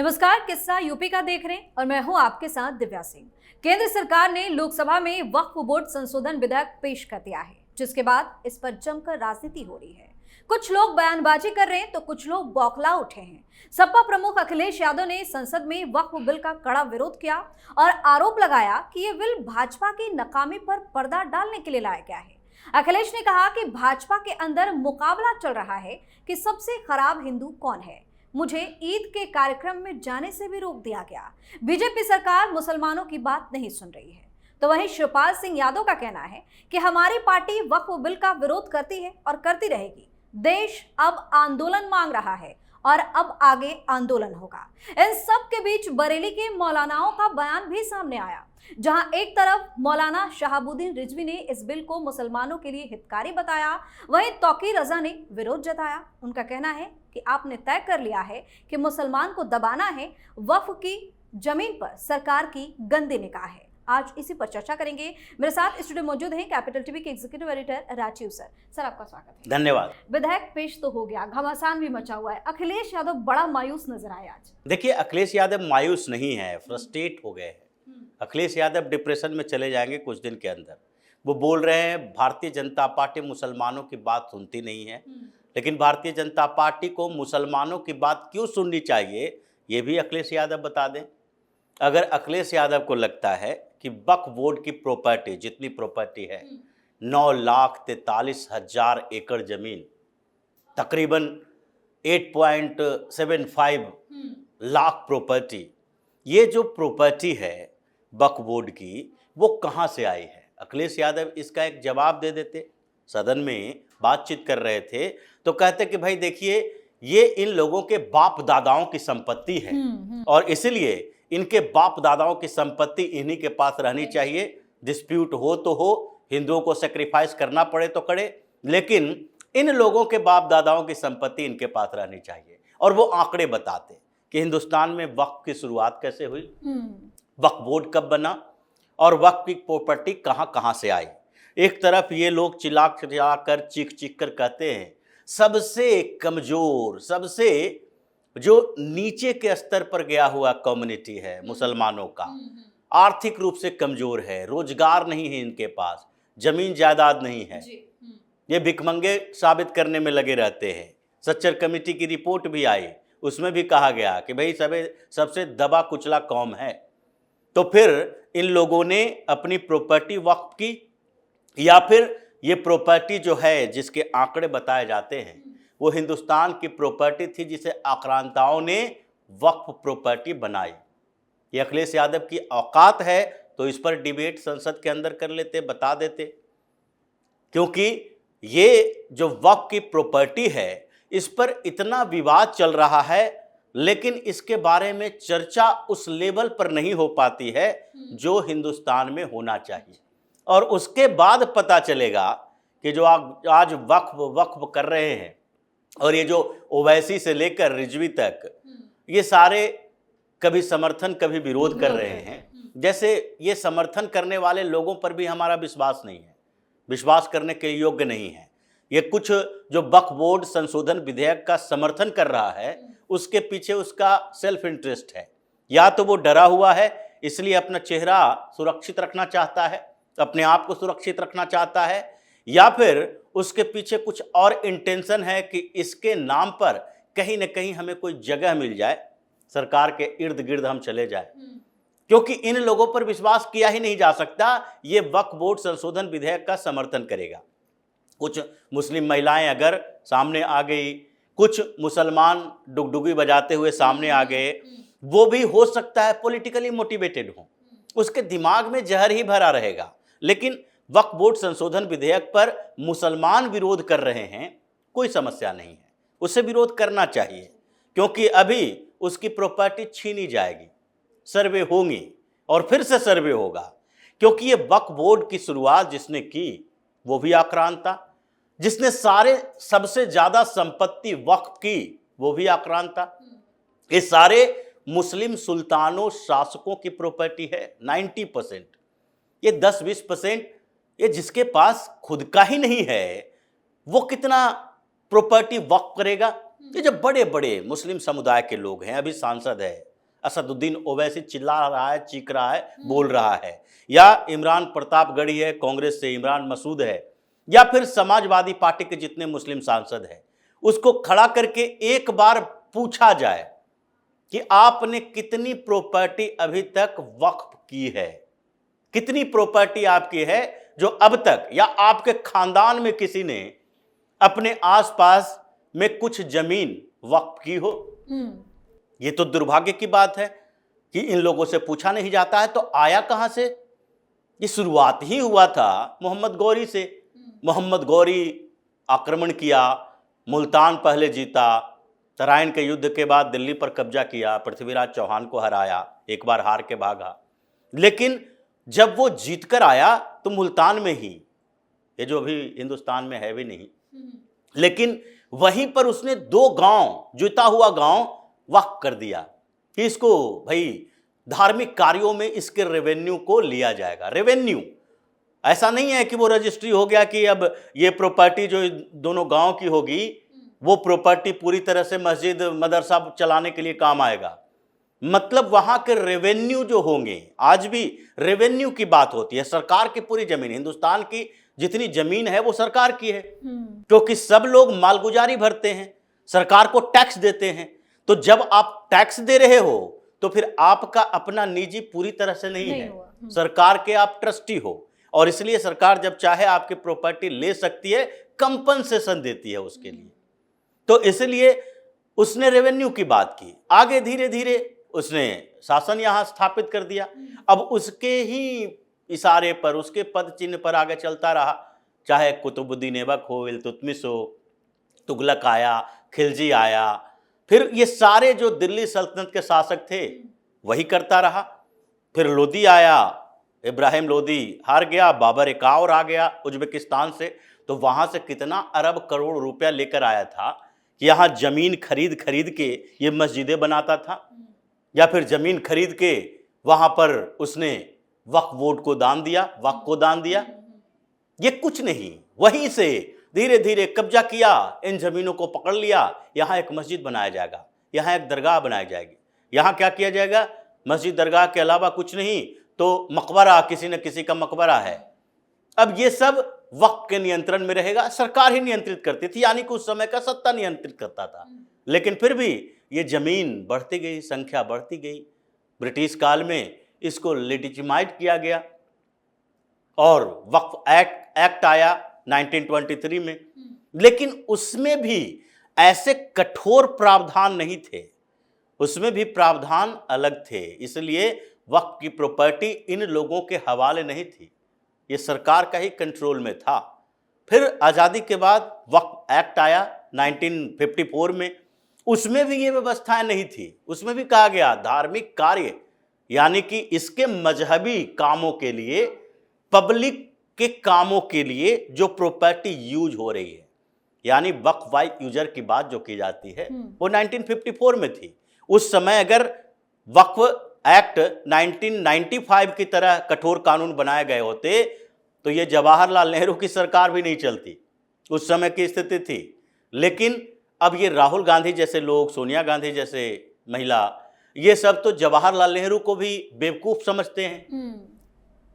नमस्कार, किस्सा यूपी का देख रहे हैं और मैं हूं आपके साथ दिव्या सिंह। केंद्र सरकार ने लोकसभा में वक्फ बोर्ड संशोधन विधेयक पेश कर दिया है, जिसके बाद इस पर जमकर राजनीति हो रही है। कुछ लोग बयानबाजी कर रहे हैं तो कुछ लोग बौखला उठे हैं। सपा प्रमुख अखिलेश यादव ने संसद में वक्फ बिल का कड़ा विरोध किया और आरोप लगाया कि ये बिल भाजपा की नाकामी पर पर्दा डालने के लिए लाया गया है। अखिलेश ने कहा कि भाजपा के अंदर मुकाबला चल रहा है कि सबसे खराब हिंदू कौन है। मुझे ईद के कार्यक्रम में जाने से भी रोक दिया गया। बीजेपी सरकार मुसलमानों की बात नहीं सुन रही है। तो वहीं शिवपाल सिंह यादव का कहना है कि हमारी पार्टी वक्फ बिल का विरोध करती है और करती रहेगी। देश अब आंदोलन मांग रहा है और अब आगे आंदोलन होगा। इन सब के बीच बरेली के मौलानाओं का बयान भी सामने आया, जहां एक तरफ मौलाना शहाबुद्दीन रिजवी ने इस बिल को मुसलमानों के लिए हितकारी बताया, वहीं तौकीर रजा ने विरोध जताया। उनका कहना है कि आपने तय कर लिया है कि मुसलमान को दबाना है, वक्फ की जमीन पर सरकार की गंदी निगाह है। आज इसी पर चर्चा करेंगे। मेरे साथ स्टूडियो मौजूद हैं कैपिटल टीवी के executive editor Rajiv sir. Sir, आपका स्वागत है। धन्यवाद। विधेयक पेश तो हो गया, घमासान भी मचा हुआ है। अखिलेश यादव बड़ा मायूस नजर आए आज। देखिए, अखिलेश यादव मायूस नहीं है, फ्रस्ट्रेट हो गए हैं। अखिलेश यादव डिप्रेशन में चले जाएंगे कुछ दिन के अंदर। वो बोल रहे हैं भारतीय जनता पार्टी मुसलमानों की बात सुनती नहीं है, लेकिन भारतीय जनता पार्टी को मुसलमानों की बात क्यों सुननी चाहिए, ये भी अखिलेश यादव बता दें। अगर अखिलेश यादव को लगता है कि वक्फ बोर्ड की प्रॉपर्टी, जितनी प्रॉपर्टी है 9,43,000 एकड़ जमीन, तकरीबन 8.75 लाख प्रॉपर्टी, ये जो प्रॉपर्टी है वक्फ बोर्ड की, वो कहाँ से आई है? अखिलेश यादव इसका एक जवाब दे देते। सदन में बातचीत कर रहे थे तो कहते कि भाई देखिए, ये इन लोगों के बाप दादाओं की संपत्ति है और इसलिए इनके बाप दादाओं की संपत्ति इन्हीं के पास रहनी चाहिए। डिस्प्यूट हो तो हो, हिंदुओं को सेक्रीफाइस करना पड़े तो करे, लेकिन इन लोगों के बाप दादाओं की संपत्ति इनके पास रहनी चाहिए। और वो आंकड़े बताते कि हिंदुस्तान में वक्फ की शुरुआत कैसे हुई, वक्फ बोर्ड कब बना और वक्फ की प्रॉपर्टी कहाँ कहाँ से आई। एक तरफ ये लोग चिल्ला कर चीख चीख कर कहते हैं सबसे कमजोर, सबसे जो नीचे के स्तर पर गया हुआ कम्युनिटी है मुसलमानों का, आर्थिक रूप से कमजोर है, रोजगार नहीं है इनके पास, जमीन जायदाद नहीं है, ये भिखमंगे साबित करने में लगे रहते हैं। सच्चर कमेटी की रिपोर्ट भी आई, उसमें भी कहा गया कि भाई सबसे दबा कुचला कौम है। तो फिर इन लोगों ने अपनी प्रॉपर्टी वक्फ की, या फिर ये प्रॉपर्टी जो है जिसके आंकड़े बताए जाते हैं वो हिंदुस्तान की प्रॉपर्टी थी जिसे आक्रांताओं ने वक्फ प्रॉपर्टी बनाई। ये अखिलेश यादव की औकात है तो इस पर डिबेट संसद के अंदर कर लेते, बता देते। क्योंकि ये जो वक्फ की प्रॉपर्टी है इस पर इतना विवाद चल रहा है, लेकिन इसके बारे में चर्चा उस लेवल पर नहीं हो पाती है जो हिंदुस्तान में होना चाहिए। और उसके बाद पता चलेगा कि जो आज वक्फ कर रहे हैं और ये जो ओवैसी से लेकर रिजवी तक, ये सारे कभी समर्थन कभी विरोध कर रहे हैं। जैसे ये समर्थन करने वाले लोगों पर भी हमारा विश्वास नहीं है, विश्वास करने के योग्य नहीं है। ये कुछ जो वक्फ बोर्ड संशोधन विधेयक का समर्थन कर रहा है उसके पीछे उसका सेल्फ इंटरेस्ट है। या तो वो डरा हुआ है इसलिए अपना चेहरा सुरक्षित रखना चाहता है, अपने आप को सुरक्षित रखना चाहता है, या फिर उसके पीछे कुछ और इंटेंशन है कि इसके नाम पर कहीं ना कहीं हमें कोई जगह मिल जाए, सरकार के इर्द गिर्द हम चले जाए। क्योंकि इन लोगों पर विश्वास किया ही नहीं जा सकता ये वक्फ बोर्ड संशोधन विधेयक का समर्थन करेगा। कुछ मुस्लिम महिलाएं अगर सामने आ गई, कुछ मुसलमान डुगडुगी बजाते हुए सामने आ गए, वो भी हो सकता है पॉलिटिकली मोटिवेटेड हो, उसके दिमाग में जहर ही भरा रहेगा। लेकिन वक्फ बोर्ड संशोधन विधेयक पर मुसलमान विरोध कर रहे हैं, कोई समस्या नहीं है, उससे विरोध करना चाहिए। क्योंकि अभी उसकी प्रॉपर्टी छीनी जाएगी, सर्वे होंगी और फिर से सर्वे होगा। क्योंकि ये वक्फ बोर्ड की शुरुआत जिसने की वो भी आक्रांत था, जिसने सबसे ज्यादा संपत्ति वक्फ की वो भी आक्रांत था। ये सारे मुस्लिम सुल्तानों शासकों की प्रॉपर्टी है 90%। ये 10-20% ये जिसके पास खुद का ही नहीं है वो कितना प्रॉपर्टी वक्फ करेगा। ये जो बड़े बड़े मुस्लिम समुदाय के लोग हैं, अभी सांसद है असदुद्दीन ओवैसी चिल्ला रहा है, चीख रहा है, बोल रहा है, या इमरान प्रतापगढ़ी है कांग्रेस से, इमरान मसूद है, या फिर समाजवादी पार्टी के जितने मुस्लिम सांसद हैं, उसको खड़ा करके एक बार पूछा जाए कि आपने कितनी प्रॉपर्टी अभी तक वक्फ की है, कितनी प्रॉपर्टी आपकी है जो अब तक या आपके खानदान में किसी ने अपने आसपास में कुछ जमीन वक्फ की हो। ये तो दुर्भाग्य की बात है कि इन लोगों से पूछा नहीं जाता है। तो आया कहां से? ये शुरुआत ही हुआ था मोहम्मद गौरी से। मोहम्मद गौरी आक्रमण किया, मुल्तान पहले जीता, तराइन के युद्ध के बाद दिल्ली पर कब्जा किया, पृथ्वीराज चौहान को हराया, एक बार हार के भागा, लेकिन जब वो जीत कर आया तो मुल्तान में ही, ये जो अभी हिंदुस्तान में है भी नहीं, लेकिन वहीं पर उसने 2 गांव, जीता हुआ गांव वक्फ कर दिया कि इसको भाई धार्मिक कार्यों में इसके रेवेन्यू को लिया जाएगा। रेवेन्यू ऐसा नहीं है कि वो रजिस्ट्री हो गया कि अब ये प्रॉपर्टी जो दोनों गांव की होगी वो प्रॉपर्टी पूरी तरह से मस्जिद मदरसा चलाने के लिए काम आएगा। मतलब वहां के रेवेन्यू जो होंगे, आज भी रेवेन्यू की बात होती है। सरकार की पूरी जमीन, हिंदुस्तान की जितनी जमीन है वो सरकार की है, क्योंकि सब लोग मालगुजारी भरते हैं, सरकार को टैक्स देते हैं। तो जब आप टैक्स दे रहे हो तो फिर आपका अपना निजी पूरी तरह से नहीं है, सरकार के आप ट्रस्टी हो, और इसलिए सरकार जब चाहे आपकी प्रॉपर्टी ले सकती है, कंपनसेशन देती है उसके लिए। तो इसलिए उसने रेवेन्यू की बात की। आगे धीरे धीरे उसने शासन यहां स्थापित कर दिया। अब उसके ही इशारे पर, उसके पद चिन्ह पर आगे चलता रहा, चाहे कुतुबुद्दीन ऐबक हो, इल्तुतमिश हो, तुगलक आया, खिलजी आया, फिर ये सारे जो दिल्ली सल्तनत के शासक थे वही करता रहा। फिर लोदी आया, इब्राहिम लोदी हार गया, बाबर एक और आ गया उज्बेकिस्तान से, तो वहां से कितना अरब करोड़ रुपया लेकर आया था कि यहाँ जमीन खरीद खरीद के ये मस्जिदें बनाता था, या फिर जमीन खरीद के वहां पर उसने वक्फ बोर्ड को दान दिया, वक्फ को दान दिया। ये कुछ नहीं, वहीं से धीरे धीरे कब्जा किया, इन जमीनों को पकड़ लिया, यहाँ एक मस्जिद बनाया जाएगा, यहाँ एक दरगाह बनाई जाएगी। यहाँ क्या किया जाएगा? मस्जिद दरगाह के अलावा कुछ नहीं तो मकबरा, किसी न किसी का मकबरा है। अब ये सब वक्फ के नियंत्रण में रहेगा, सरकार ही नियंत्रित करती थी, यानी कि उस समय का सत्ता नियंत्रित करता था। लेकिन फिर भी ये जमीन बढ़ती गई, संख्या बढ़ती गई। ब्रिटिश काल में इसको लेजिटिमाइट किया गया और वक्फ एक्ट आया 1923 में, लेकिन उसमें भी ऐसे कठोर प्रावधान नहीं थे, उसमें भी प्रावधान अलग थे। इसलिए वक्फ की प्रॉपर्टी इन लोगों के हवाले नहीं थी, ये सरकार का ही कंट्रोल में था। फिर आज़ादी के बाद वक्फ एक्ट आया 1954 में, उसमें भी ये व्यवस्थाएं नहीं थी। उसमें भी कहा गया धार्मिक कार्य, यानी कि इसके मजहबी कामों के लिए, पब्लिक के कामों के लिए जो प्रॉपर्टी यूज हो रही है, यानी वक्फ बाय यूजर की बात जो की जाती है वो 1954 में थी। उस समय अगर वक्फ एक्ट 1995 की तरह कठोर कानून बनाए गए होते तो ये जवाहरलाल नेहरू की सरकार भी नहीं चलती, उस समय की स्थिति थी। लेकिन अब ये राहुल गांधी जैसे लोग, सोनिया गांधी जैसे महिला, ये सब तो जवाहरलाल नेहरू को भी बेवकूफ समझते हैं।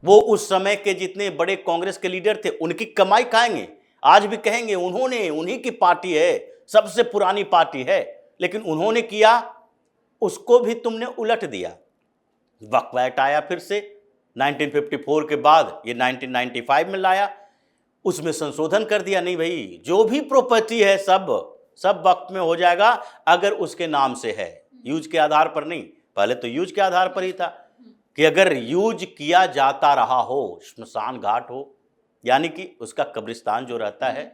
वो उस समय के जितने बड़े कांग्रेस के लीडर थे उनकी कमाई खाएंगे, आज भी कहेंगे उन्हीं की पार्टी है, सबसे पुरानी पार्टी है, लेकिन उन्होंने किया, उसको भी तुमने उलट दिया। वक्फ एक्ट आया फिर से 1954 के बाद, ये 1995 में लाया, उसमें संशोधन कर दिया, नहीं भाई जो भी प्रॉपर्टी है सब वक्त में हो जाएगा अगर उसके नाम से है, यूज के आधार पर नहीं। पहले तो यूज के आधार पर ही था कि अगर यूज किया जाता रहा हो, श्मशान घाट हो, यानी कि उसका कब्रिस्तान जो रहता है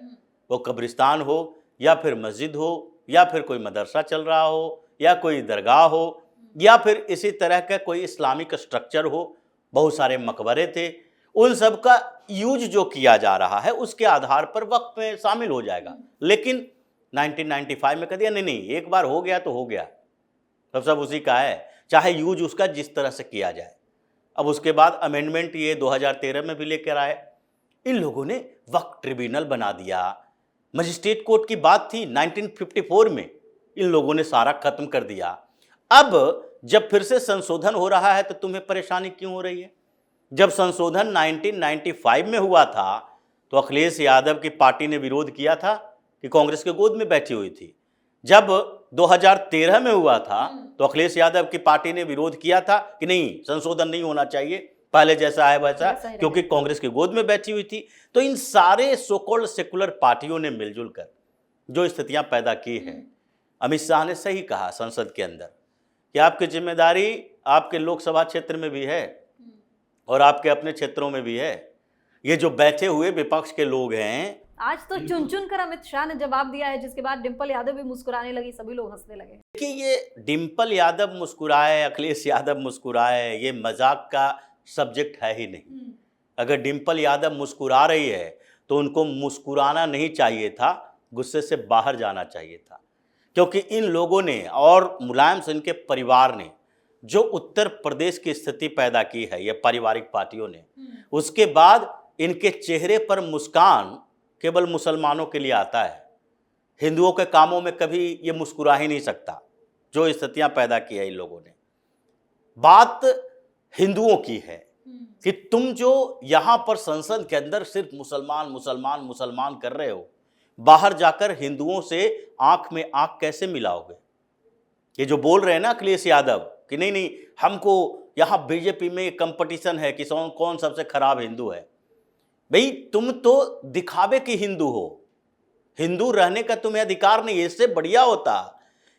वो कब्रिस्तान हो, या फिर मस्जिद हो, या फिर कोई मदरसा चल रहा हो, या कोई दरगाह हो, या फिर इसी तरह का कोई इस्लामिक स्ट्रक्चर हो, बहुत सारे मकबरे थे, उन सब का यूज जो किया जा रहा है उसके आधार पर वक्फ में शामिल हो जाएगा। लेकिन 1995 में कह दिया नहीं, एक बार हो गया तो हो गया, सब उसी का है, चाहे यूज उसका जिस तरह से किया जाए। अब उसके बाद अमेंडमेंट ये 2013 में भी लेकर आए, इन लोगों ने वक्फ ट्रिब्यूनल बना दिया। मजिस्ट्रेट कोर्ट की बात थी 1954 में, इन लोगों ने सारा खत्म कर दिया। अब जब फिर से संशोधन हो रहा है तो तुम्हें परेशानी क्यों हो रही है? जब संशोधन 1995 में हुआ था तो अखिलेश यादव की पार्टी ने विरोध किया था कि कांग्रेस के गोद में बैठी हुई थी। जब 2013 में हुआ था तो अखिलेश यादव की पार्टी ने विरोध किया था कि नहीं, संशोधन नहीं होना चाहिए, पहले जैसा है वैसा, क्योंकि कांग्रेस के गोद में बैठी हुई थी। तो इन सारे सो कॉल्ड सेकुलर पार्टियों ने मिलजुल कर जो स्थितियां पैदा की है, अमित शाह ने सही कहा संसद के अंदर कि आपकी जिम्मेदारी आपके लोकसभा क्षेत्र में भी है और आपके अपने क्षेत्रों में भी है। ये जो बैठे हुए विपक्ष के लोग हैं, आज तो चुन चुन कर अमित शाह ने जवाब दिया है, जिसके बाद डिंपल यादव भी मुस्कुराने लगी, सभी लोग हंसने लगे। देखिए, ये डिंपल यादव मुस्कुराए, अखिलेश यादव मुस्कुराए, ये मजाक का सब्जेक्ट है ही नहीं। अगर डिंपल यादव मुस्कुरा रही है तो उनको मुस्कुराना नहीं चाहिए था, गुस्से से बाहर जाना चाहिए था, क्योंकि इन लोगों ने और मुलायम सिंह के परिवार ने जो उत्तर प्रदेश की स्थिति पैदा की है, ये पारिवारिक पार्टियों ने, उसके बाद इनके चेहरे पर मुस्कान केवल मुसलमानों के लिए आता है। हिंदुओं के कामों में कभी ये मुस्कुरा ही नहीं सकता। जो स्थितियां पैदा की है इन लोगों ने, बात हिंदुओं की है कि तुम जो यहां पर संसद के अंदर सिर्फ मुसलमान मुसलमान मुसलमान कर रहे हो, बाहर जाकर हिंदुओं से आंख में आंख कैसे मिलाओगे? ये जो बोल रहे हैं ना अखिलेश यादव कि नहीं नहीं, हमको यहां बीजेपी में कंपटीशन है कि कौन सबसे खराब हिंदू है। भाई, तुम तो दिखावे की हिंदू हो, हिंदू रहने का तुम्हें अधिकार नहीं है। इससे बढ़िया होता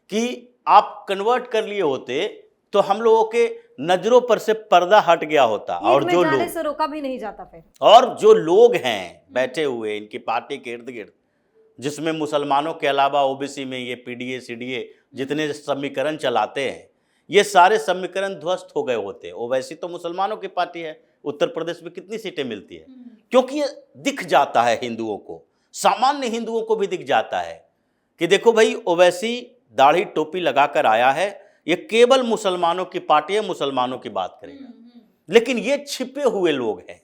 कि आप कन्वर्ट कर लिए होते तो हम लोगों के नजरों पर से पर्दा हट गया होता। और जो लोग से रोका भी नहीं जाता फिर, और जो लोग हैं बैठे हुए इनकी पार्टी के इर्द गिर्द, जिसमें मुसलमानों के अलावा ओबीसी में ये पीडीए सीडीए जितने समीकरण चलाते हैं, ये सारे समीकरण ध्वस्त हो गए होते। ओवैसी तो मुसलमानों की पार्टी है, उत्तर प्रदेश में कितनी सीटें मिलती है, क्योंकि ये दिख जाता है हिंदुओं को, सामान्य हिंदुओं को भी दिख जाता है कि देखो भाई, ओवैसी दाढ़ी टोपी लगाकर आया है, ये केवल मुसलमानों की पार्टी है, मुसलमानों की बात करेगा। लेकिन ये छिपे हुए लोग हैं।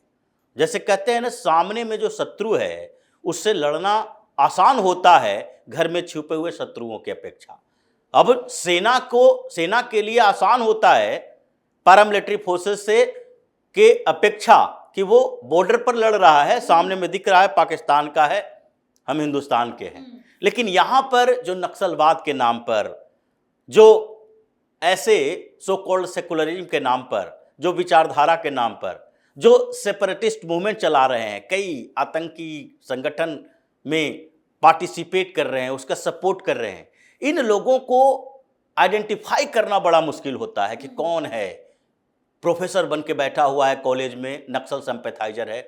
जैसे कहते हैं ना, सामने में जो शत्रु है उससे लड़ना आसान होता है घर में छुपे हुए शत्रुओं की अपेक्षा। अब सेना के लिए आसान होता है पैरामिलिट्री फोर्सेस से के अपेक्षा कि वो बॉर्डर पर लड़ रहा है, सामने में दिख रहा है पाकिस्तान का है, हम हिंदुस्तान के हैं। लेकिन यहां पर जो नक्सलवाद के नाम पर, जो ऐसे सो कॉल्ड सेकुलरिज्म के नाम पर, जो विचारधारा के नाम पर, जो सेपरेटिस्ट मूवमेंट चला रहे हैं, कई आतंकी संगठन में पार्टिसिपेट कर रहे हैं, उसका सपोर्ट कर रहे हैं, इन लोगों को आइडेंटिफाई करना बड़ा मुश्किल होता है कि कौन है। प्रोफेसर बन के बैठा हुआ है कॉलेज में, नक्सल सिंपैथाइजर है,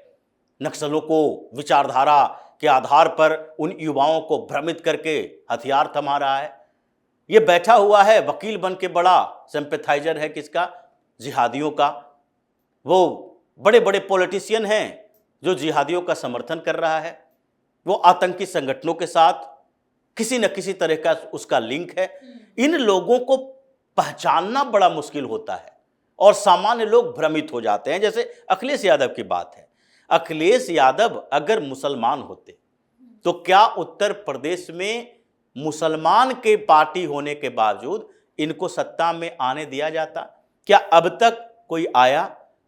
नक्सलों को विचारधारा के आधार पर उन युवाओं को भ्रमित करके हथियार थमा रहा है। ये बैठा हुआ है वकील बन के, बड़ा सिंपैथाइजर है किसका? जिहादियों का। वो बड़े बड़े पॉलिटिशियन हैं जो जिहादियों का समर्थन कर रहा है, वो आतंकी संगठनों के साथ किसी न किसी तरह का उसका लिंक है। इन लोगों को पहचानना बड़ा मुश्किल होता है और सामान्य लोग भ्रमित हो जाते हैं। जैसे अखिलेश यादव की बात है, अखिलेश यादव अगर मुसलमान होते तो क्या उत्तर प्रदेश में मुसलमान के पार्टी होने के बावजूद इनको सत्ता में आने दिया जाता? क्या अब तक कोई आया?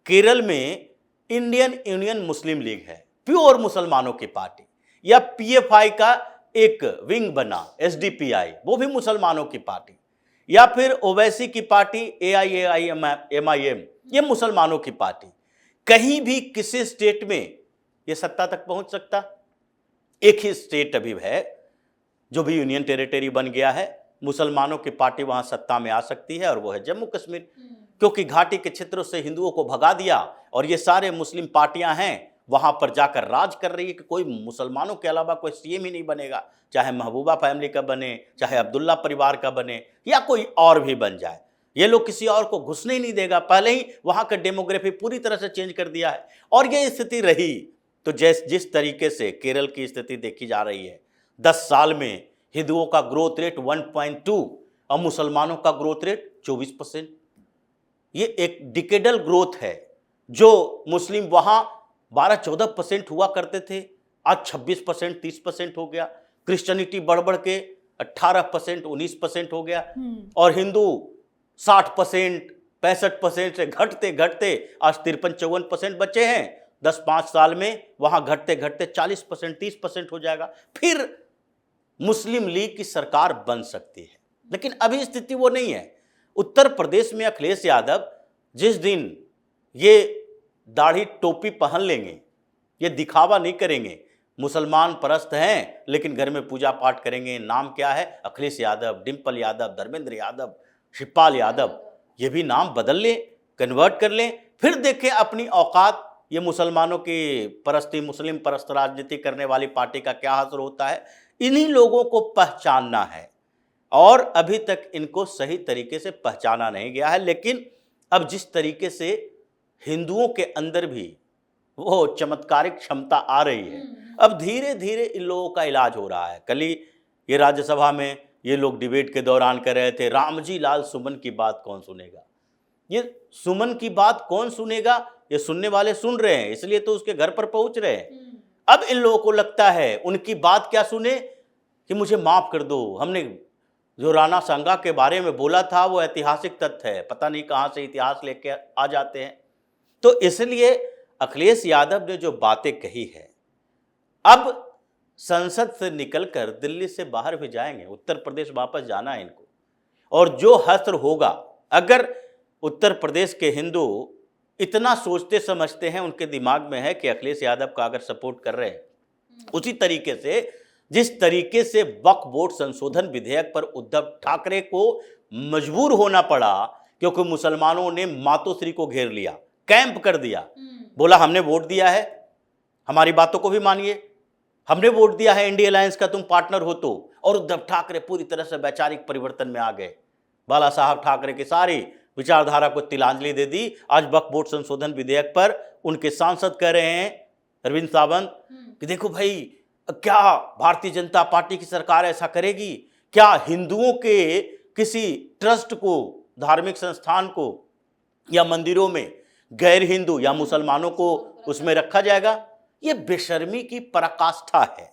केरल में इंडियन यूनियन मुस्लिम लीग है, प्योर मुसलमानों की पार्टी, या पीएफआई का एक विंग बना एसडीपीआई, वो भी मुसलमानों की पार्टी, या फिर ओवैसी की पार्टी एआईएमआईएम, ये मुसलमानों की पार्टी। कहीं भी किसी स्टेट में ये सत्ता तक पहुंच सकता? एक ही स्टेट अभी है जो भी यूनियन टेरिटरी बन गया है, मुसलमानों की पार्टी वहां सत्ता में आ सकती है, और वो है जम्मू कश्मीर, क्योंकि घाटी के क्षेत्रों से हिंदुओं को भगा दिया और ये सारे मुस्लिम पार्टियां हैं वहां पर जाकर राज कर रही है कि कोई मुसलमानों के अलावा कोई सीएम ही नहीं बनेगा, चाहे महबूबा फैमिली का बने, चाहे अब्दुल्ला परिवार का बने, या कोई और भी बन जाए। ये लोग किसी और को घुसने ही नहीं देगा, पहले ही वहां का डेमोग्राफी पूरी तरह से चेंज कर दिया है। और ये स्थिति रही तो जिस तरीके से केरल की स्थिति देखी जा रही है, 10 साल में हिंदुओं का ग्रोथ रेट 1.2 और मुसलमानों का ग्रोथ रेट 24%। ये एक डिकेडल ग्रोथ है। जो मुस्लिम वहां 12-14% हुआ करते थे, आज 26% 30% हो गया। क्रिश्चियनिटी बढ़ बढ़ के 18% 19% हो गया, और हिंदू 60%, 65% से घटते घटते आज 53-54% बचे हैं। 10-5 साल में वहां घटते घटते 40%, 30% हो जाएगा, फिर मुस्लिम लीग की सरकार बन सकती है। लेकिन अभी स्थिति वो नहीं है। उत्तर प्रदेश में अखिलेश यादव जिस दिन ये दाढ़ी टोपी पहन लेंगे, ये दिखावा नहीं करेंगे, मुसलमान परस्त हैं लेकिन घर में पूजा पाठ करेंगे, नाम क्या है, अखिलेश यादव, डिंपल यादव, धर्मेंद्र यादव, शिवपाल यादव, ये भी नाम बदल लें, कन्वर्ट कर लें, फिर देखें अपनी औकात ये मुसलमानों की परस्ती, मुस्लिम परस्त राजनीति करने वाली पार्टी का क्या असर होता है। इन्हीं लोगों को पहचानना है और अभी तक इनको सही तरीके से पहचाना नहीं गया है। लेकिन अब जिस तरीके से हिंदुओं के अंदर भी वो चमत्कारिक क्षमता आ रही है, अब धीरे धीरे इन लोगों का इलाज हो रहा है। कल ही ये राज्यसभा में ये लोग डिबेट के दौरान कर रहे थे, रामजी लाल सुमन की बात कौन सुनेगा। ये सुमन की बात कौन सुनेगा, ये सुनने वाले सुन रहे हैं, इसलिए तो उसके घर पर पहुंच रहे हैं। अब इन लोगों को लगता है उनकी बात क्या सुने कि मुझे माफ कर दो, हमने जो राणा सांगा के बारे में बोला था वो ऐतिहासिक तथ्य है, पता नहीं कहां से इतिहास लेके आ जाते हैं। तो इसलिए अखिलेश यादव ने जो बातें कही है, अब संसद से निकलकर दिल्ली से बाहर भी जाएंगे, उत्तर प्रदेश वापस जाना है इनको। और जो हश्र होगा, अगर उत्तर प्रदेश के हिंदू इतना सोचते समझते हैं, उनके दिमाग में है कि अखिलेश यादव का अगर सपोर्ट कर रहे हैं, उसी तरीके से जिस तरीके से वक्फ बोर्ड संशोधन विधेयक पर उद्धव ठाकरे को मजबूर होना पड़ा, क्योंकि मुसलमानों ने मातोश्री को घेर लिया, कैंप कर दिया, बोला हमने वोट दिया है, हमारी बातों को भी मानिए, हमने वोट दिया है इंडिया अलायंस का, तुम पार्टनर हो तो। और उद्धव ठाकरे पूरी तरह से वैचारिक परिवर्तन में आ गए, बाला साहब ठाकरे की सारी विचारधारा को तिलांजलि दे दी। आज वक्फ बोर्ड संशोधन विधेयक पर उनके सांसद कह रहे हैं, अरविंद सावंत, कि देखो भाई, क्या भारतीय जनता पार्टी की सरकार ऐसा करेगी, क्या हिंदुओं के किसी ट्रस्ट को, धार्मिक संस्थान को या मंदिरों में गैर हिंदू या मुसलमानों को उसमें रखा जाएगा। ये बेशर्मी की पराकाष्ठा है।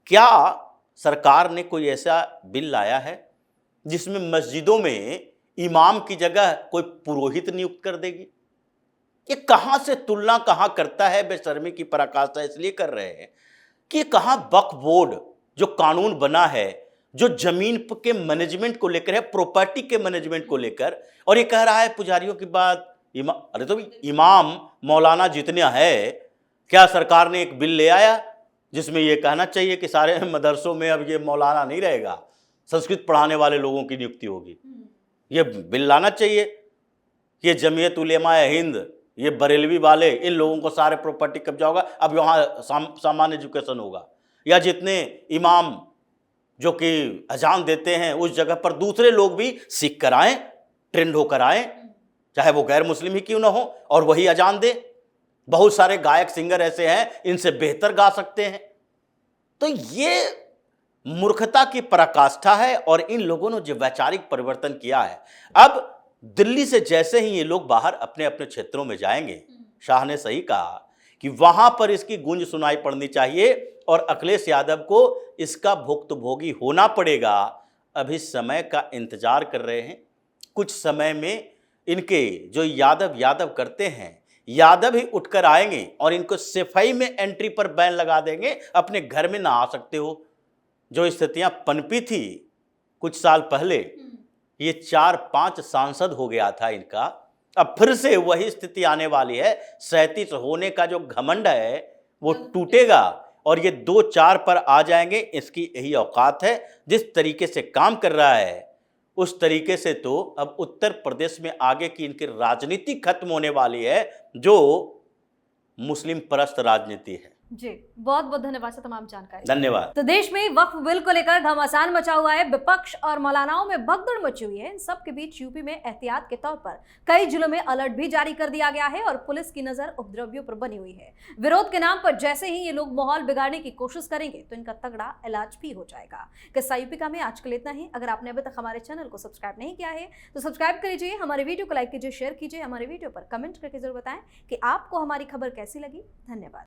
क्या सरकार ने कोई ऐसा बिल लाया है जिसमें मस्जिदों में इमाम की जगह कोई पुरोहित नियुक्त कर देगी? ये कहां से तुलना कहां करता है, बेशर्मी की पराकाष्ठा इसलिए कर रहे हैं कि कहां वक्फ बोर्ड जो कानून बना है, जो जमीन के मैनेजमेंट को लेकर है, प्रॉपर्टी के मैनेजमेंट को लेकर, और ये कह रहा है पुजारियों की बात, अरे तो इमाम मौलाना जितने हैं, क्या सरकार ने एक बिल ले आया जिसमें ये कहना चाहिए कि सारे मदरसों में अब ये मौलाना नहीं रहेगा, संस्कृत पढ़ाने वाले लोगों की नियुक्ति होगी? ये बिल लाना चाहिए कि जमीयत उलेमाए हिंद, ये बरेलवी वाले, इन लोगों को सारे प्रॉपर्टी कब्जा होगा, अब यहाँ सामान्य एजुकेशन होगा, या जितने इमाम जो कि अजान देते हैं उस जगह पर दूसरे लोग भी सीख कर आएँ, ट्रेंड होकर आएँ, चाहे वो गैर मुस्लिम ही क्यों ना हो, और वही अजान दे। बहुत सारे गायक सिंगर ऐसे हैं, इनसे बेहतर गा सकते हैं। तो ये मूर्खता की पराकाष्ठा है और इन लोगों ने जो वैचारिक परिवर्तन किया है, अब दिल्ली से जैसे ही ये लोग बाहर अपने अपने क्षेत्रों में जाएंगे, शाह ने सही कहा कि वहां पर इसकी गूंज सुनाई पड़नी चाहिए और अखिलेश यादव को इसका भुक्तभोगी होना पड़ेगा। अभी समय का इंतजार कर रहे हैं, कुछ समय में इनके जो यादव करते हैं, यादव ही उठकर आएंगे और इनको सफाई में एंट्री पर बैन लगा देंगे, अपने घर में ना आ सकते हो। जो स्थितियां पनपी थी कुछ साल पहले, ये 4-5 सांसद हो गया था इनका, अब फिर से वही स्थिति आने वाली है। 37 होने का जो घमंड है वो टूटेगा और ये 2-4 पर आ जाएंगे। इसकी यही औकात है। जिस तरीके से काम कर रहा है उस तरीके से तो अब उत्तर प्रदेश में आगे की इनकी राजनीति खत्म होने वाली है, जो मुस्लिम परस्त राजनीति है। जी, बहुत बहुत धन्यवाद सर तमाम जानकारी। धन्यवाद। तो देश में वक्फ बिल को लेकर घमासान मचा हुआ है, विपक्ष और मौलानाओं में भगदड़ मची हुई है। इन सब के बीच यूपी में एहतियात के तौर पर कई जिलों में अलर्ट भी जारी कर दिया गया है और पुलिस की नजर उपद्रवियों पर बनी हुई है। विरोध के नाम पर जैसे ही ये लोग माहौल बिगाड़ने की कोशिश करेंगे तो इनका तगड़ा इलाज भी हो जाएगा। किस्सा यूपी का में आज के लिए इतना ही। अगर आपने अभी तक हमारे चैनल को सब्सक्राइब नहीं किया है तो सब्सक्राइब कर लीजिए, हमारे वीडियो को लाइक कीजिए, शेयर कीजिए, हमारे वीडियो पर कमेंट करके जरूर बताएं कि आपको हमारी खबर कैसी लगी। धन्यवाद।